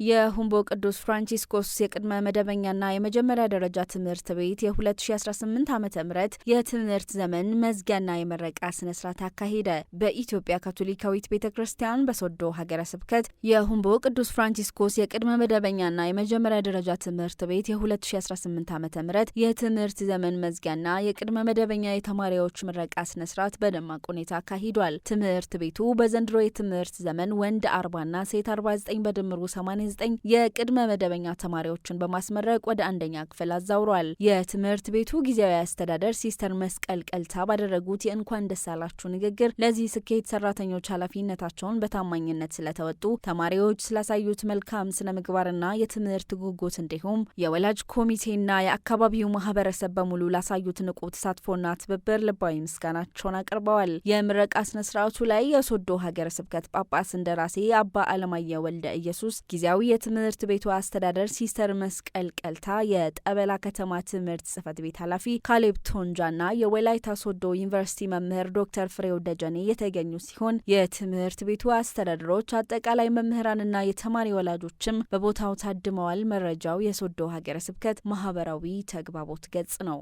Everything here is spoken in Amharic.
የሁምቦ ቅዱስ ፍራንቺስኮስ የቅድመ መደበኛና የመጀመሪያ ደረጃ ትምህርት ቤት የ2018 ዓ.ም የትምህርት ዘመን መዝጊያና የመረቃ ስነ ስርዓት አካሄደ። በኢትዮጵያ ካቶሊካዊት ቤተክርስቲያን በሶዶ ሀገረ ስብከት የሁምቦ ቅዱስ ፍራንቺስኮስ የቅድመ መደበኛና የመጀመሪያ ደረጃ ትምህርት ቤት የ2018 ዓ.ም የትምህርት ዘመን መዝጊያና የቅድመ መደበኛ የተማሪዎች ምረቃ ስነ ስርዓት በደማቅ ሁኔታ አካሂዷል። ትምህርት ቤቱ በዘንድሮ የትምህርት ዘመን ወንድ 40ና ሴት 49 በድምሩ 89 የቅድመ መደበኛ ተማሪዎችን በማስመረቅ ወደ አንደኛ ክፍል አዛውሯል። የትምህርት ቤቱ ጊዜያዊ አስተዳደር ሲስተር መስቀል ቀልታ ባደረጉት የእንኳን ደስ አላችሁ ንግግር ለዚህ ስኬት ሰራተኞች ኃላፊነታቸውን በታማኝነት ስለተወጡ፣ ተማሪዎች ስላሳዩት መልካም ስነ ምግባርና የትምህርት ጉጉት እንዲሁም የወላጅ ኮሚቴና የአካባቢው ማህበረሰብ በሙሉ ላሳዩት ንቁ ተሳትፎና ትብብር ልባዊ ምስጋናቸውን አቅርበዋል። የምረቃ ስነ ስርዓቱ ላይ የሶዶ ሀገረ ስብከት ጳጳስ እንደራሴ አባ አለማየሁ ወልደ ኢየሱስ፣ ጊዜያዊ የትምህርት ቤቱ አስተዳደር ሲስተር መስቀል ቀልታ፣ የጠበላ ከተማ ትምህርት ጽሕፈት ቤት ኃላፊ ካሌብ ቶንጃና የወላይታ ሶዶ ዩኒቨርሲቲ መምህር ዶክተር ፍሬው ደጀኔ የተገኙ ሲሆን የትምህርት ቤቱ አስተዳደሮች፣ አጠቃላይ መምህራንና የተማሪ ወላጆችም በቦታው ታድመዋል። መረጃው የሶዶ ሀገረ ስብከት ማህበራዊ ተግባቦት ገጽ ነው።